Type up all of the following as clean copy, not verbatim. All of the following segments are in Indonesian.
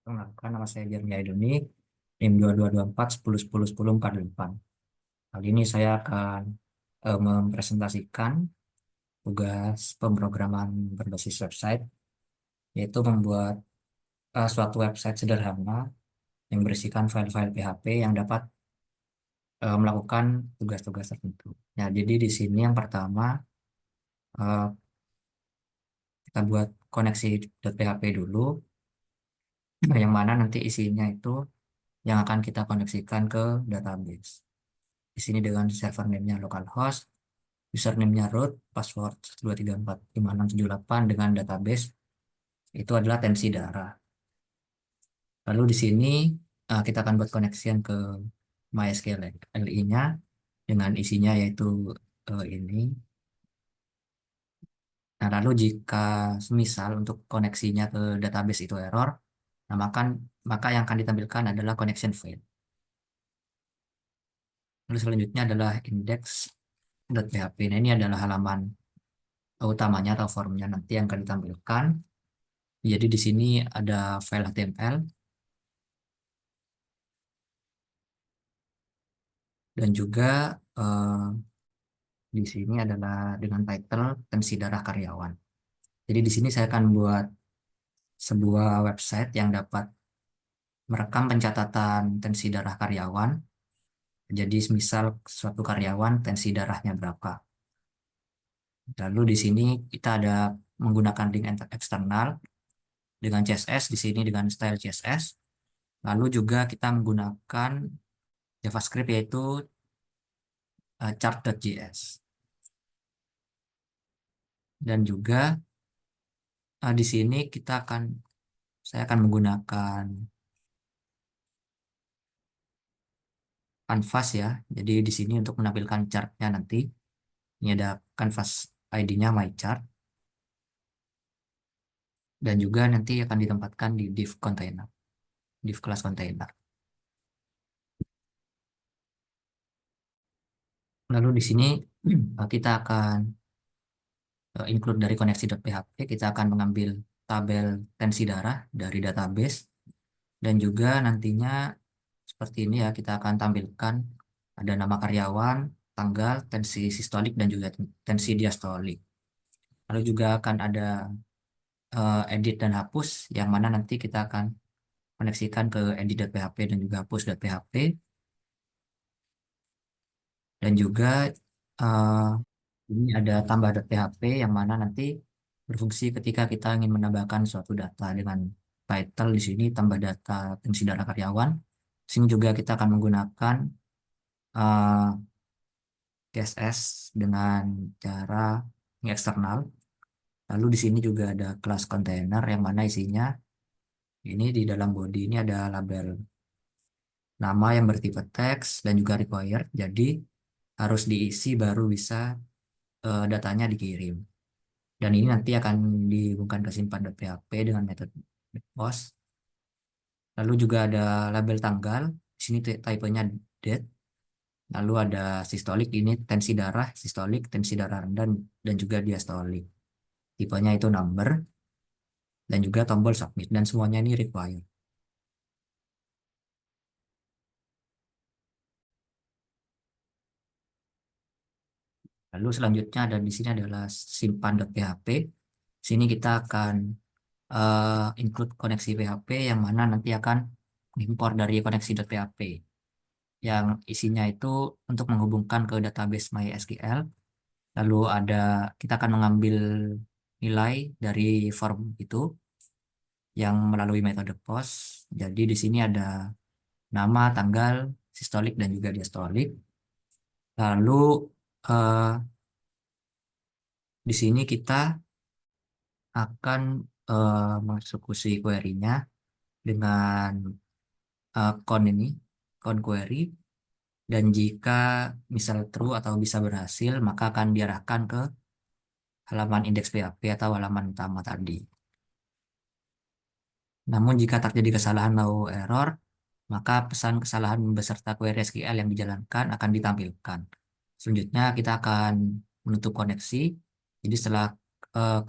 Perkenalkan, nama saya Jeremy Aidoni, NIM 2224 10 10 10 48. Kali ini saya akan mempresentasikan tugas pemrograman berbasis website, yaitu membuat suatu website sederhana yang berisikan file-file PHP yang dapat melakukan tugas-tugas tertentu. Nah, jadi di sini yang pertama eh, kita buat koneksi.php dulu, yang mana nanti isinya itu yang akan kita koneksikan ke database. Di sini dengan server name-nya localhost, username-nya root, password 123456788 dengan database itu adalah tensi darah. Lalu di sini kita akan buat connection ke MySQL LI-nya dengan isinya yaitu ini. Nah, lalu jika semisal untuk koneksinya ke database itu error, nah maka yang akan ditampilkan adalah connection failed. Lalu selanjutnya adalah index.php. Nah, ini adalah halaman utamanya atau formnya nanti yang akan ditampilkan. Jadi di sini ada file HTML dan juga di sini adalah dengan title tensi darah karyawan. Jadi di sini saya akan buat sebuah website yang dapat merekam pencatatan tensi darah karyawan. Jadi misal suatu karyawan tensi darahnya berapa. Lalu di sini kita ada menggunakan link eksternal dengan CSS, di sini dengan style CSS. Lalu juga kita menggunakan JavaScript yaitu chart.js. Dan juga di sini saya akan menggunakan Canvas ya. Jadi di sini untuk menampilkan chartnya nanti, ini ada Canvas ID-nya My Chart. Dan juga nanti akan ditempatkan di div container, div class container. Lalu di sini kita akan include dari koneksi.php, kita akan mengambil tabel tensi darah dari database. Dan juga nantinya seperti ini ya, kita akan tampilkan ada nama karyawan, tanggal, tensi sistolik, dan juga tensi diastolik. Lalu juga akan ada edit dan hapus, yang mana nanti kita akan koneksikan ke edit.php dan juga hapus.php. Dan juga eh, ini ada tambah.php, yang mana nanti berfungsi ketika kita ingin menambahkan suatu data dengan title di sini tambah data tensi darah karyawan. Di sini juga kita akan menggunakan eh, CSS dengan cara yang eksternal. Lalu di sini juga ada kelas container yang mana isinya ini di dalam body ini ada label nama yang bertipe teks dan juga required. Jadi harus diisi baru bisa datanya dikirim. Dan ini nanti akan dihubungkan ke simpan.php dengan metode post. Lalu juga ada label tanggal. Di sini typenya date. Lalu ada sistolik, ini tensi darah rendah, dan juga diastolik. Tipenya itu number, dan juga tombol submit, dan semuanya ini required. Lalu selanjutnya ada di sini adalah simpan.php. Sini kita akan include koneksi PHP yang mana nanti akan import dari koneksi.php. Yang isinya itu untuk menghubungkan ke database MySQL. Lalu kita akan mengambil nilai dari form itu yang melalui metode post. Jadi di sini ada nama, tanggal, sistolik, dan juga diastolik. Lalu eh, di sini kita akan mengeksekusi query-nya dengan con query, dan jika misal true atau bisa berhasil, maka akan diarahkan ke halaman indeks PHP atau halaman utama tadi. Namun jika terjadi kesalahan atau error, maka pesan kesalahan beserta query SQL yang dijalankan akan ditampilkan. Selanjutnya kita akan menutup koneksi. Jadi setelah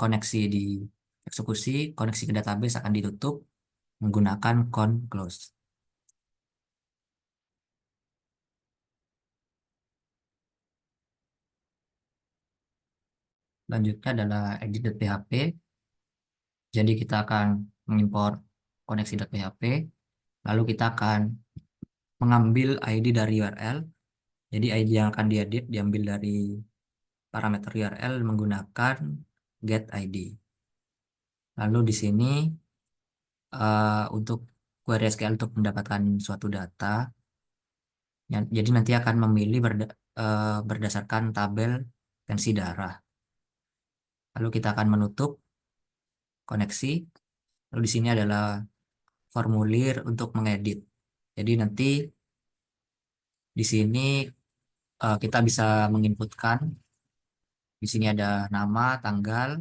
koneksi dieksekusi, koneksi ke database akan ditutup. menggunakan count close. Selanjutnya adalah edit.php. Jadi kita akan mengimport koneksi.php, lalu kita akan mengambil ID dari URL. Jadi ID yang akan diedit diambil dari parameter URL menggunakan get ID. Lalu di sini untuk query SQL untuk mendapatkan suatu data, jadi nanti akan memilih berdasarkan tabel tensi darah. Lalu kita akan menutup koneksi. Lalu di sini adalah formulir untuk mengedit. Jadi nanti di sini kita bisa menginputkan. Di sini ada nama, tanggal,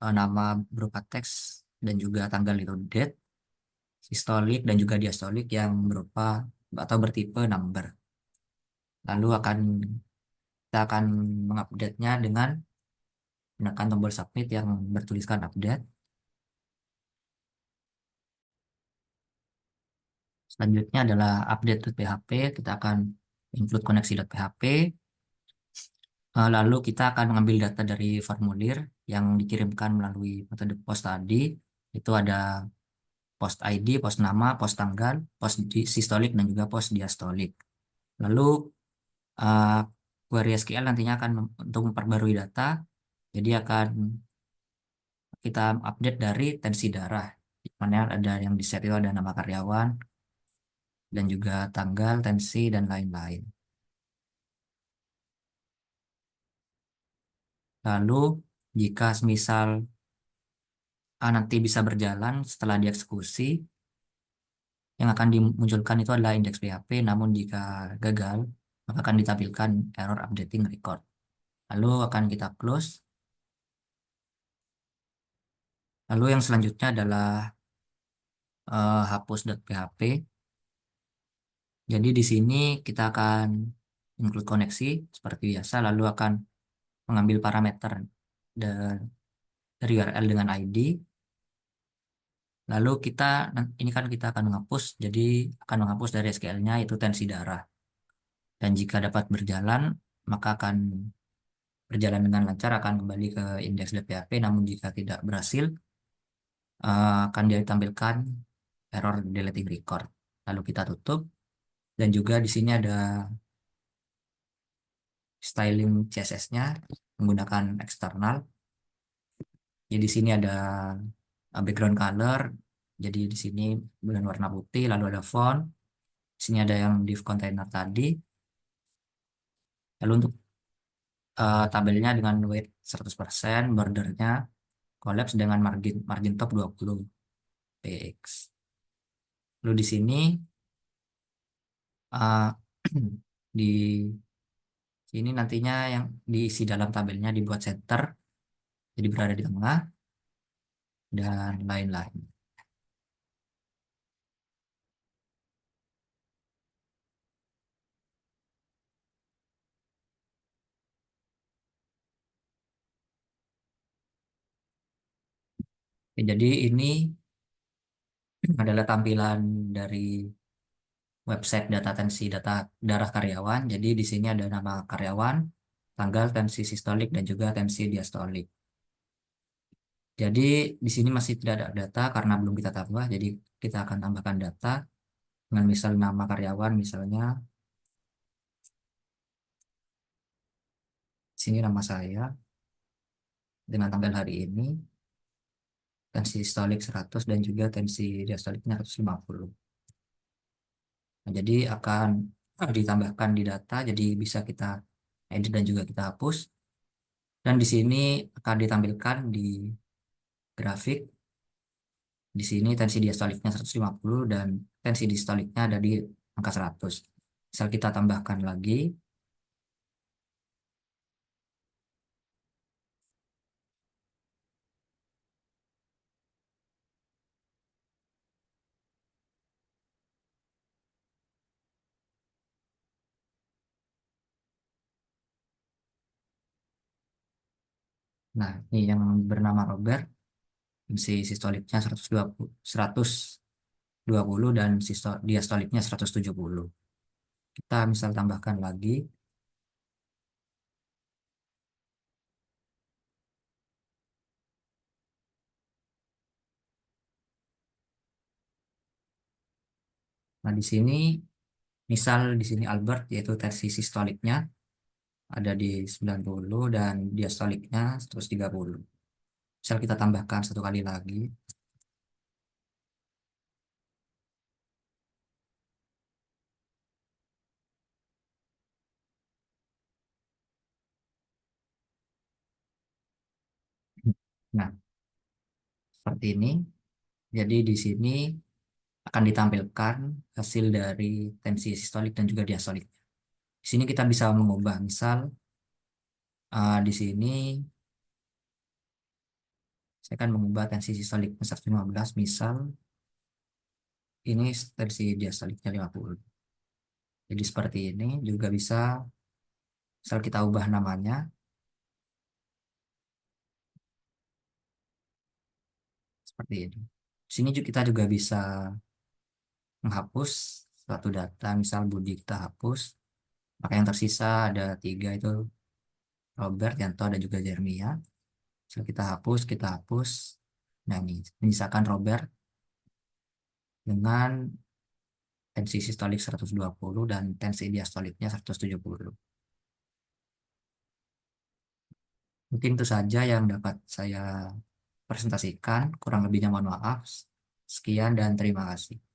nama berupa teks dan juga tanggal itu date, sistolik dan juga diastolik yang berupa atau bertipe number. Lalu kita akan mengupdate-nya dengan menekan tombol submit yang bertuliskan update. Selanjutnya adalah update.php. Kita akan include koneksi.php. Lalu kita akan mengambil data dari formulir yang dikirimkan melalui metode post tadi. Itu ada post ID, post nama, post tanggal, post sistolik, dan juga post diastolik. Lalu uh, query SQL nantinya akan untuk memperbarui data. Jadi akan kita update dari tensi darah. Di mana ada yang di set itu ada nama karyawan, dan juga tanggal, tensi, dan lain-lain. Lalu jika semisal nanti bisa berjalan setelah dieksekusi, yang akan dimunculkan itu adalah indeks PHP, namun jika gagal, maka akan ditampilkan error updating record. Lalu akan kita close. Lalu yang selanjutnya adalah hapus.php. Jadi di sini kita akan include koneksi seperti biasa, lalu akan mengambil parameter da- dari URL dengan ID. Lalu ini kan kita akan menghapus, jadi akan menghapus dari SQL-nya itu tensi darah. Dan jika dapat berjalan, maka akan berjalan dengan lancar, akan kembali ke index.php. Namun jika tidak berhasil, akan ditampilkan error deleting record. Lalu kita tutup. Dan juga di sini ada styling CSS-nya menggunakan eksternal. Jadi di sini ada background color. Jadi di sini dengan warna putih, lalu ada font. Di sini ada yang div container tadi. Lalu untuk tabelnya dengan weight 100%, bordernya collapse dengan margin margin top 20 px. Lalu di sini uh, di sini nantinya yang diisi dalam tabelnya dibuat center, jadi berada di tengah dan lain-lain. Oke, jadi ini adalah tampilan dari website data tensi data darah karyawan. Jadi di sini ada nama karyawan, tanggal, tensi sistolik, dan juga tensi diastolik. Jadi di sini masih tidak ada data karena belum kita tambah. Jadi kita akan tambahkan data dengan misal nama karyawan, misalnya sini nama saya dengan tanggal hari ini, tensi sistolik 100 dan juga tensi diastoliknya 150. Nah, jadi akan ditambahkan di data, jadi bisa kita edit dan juga kita hapus. Dan di sini akan ditampilkan di grafik. Di sini tensi diastoliknya 150 dan tensi diastoliknya ada di angka 100. Misal kita tambahkan lagi. Nah, ini yang bernama Robert, tensi sistoliknya 120, 100. 20 dan diastoliknya 170. Kita misal tambahkan lagi. Nah, di sini misal di sini Albert yaitu tensi sistoliknya ada di 90 dan diastoliknya 130. Misal kita tambahkan satu kali lagi. Nah, seperti ini. Jadi di sini akan ditampilkan hasil dari tensi sistolik dan juga diastolik. Di sini kita bisa mengubah, misal di sini saya akan mengubah tensi sistolik 115, misal ini tensi diastoliknya 50. Jadi seperti ini juga bisa, misal kita ubah namanya seperti ini. Di sini kita juga bisa menghapus suatu data, misal Budi kita hapus, maka yang tersisa ada tiga itu Robert, Yanto, dan juga Jeremia. Misal kita hapus. Nah ini menyisakan Robert dengan tensi sistolik 120 dan tensi diastoliknya 170. Mungkin itu saja yang dapat saya presentasikan. Kurang lebihnya mohon maaf. Sekian dan terima kasih.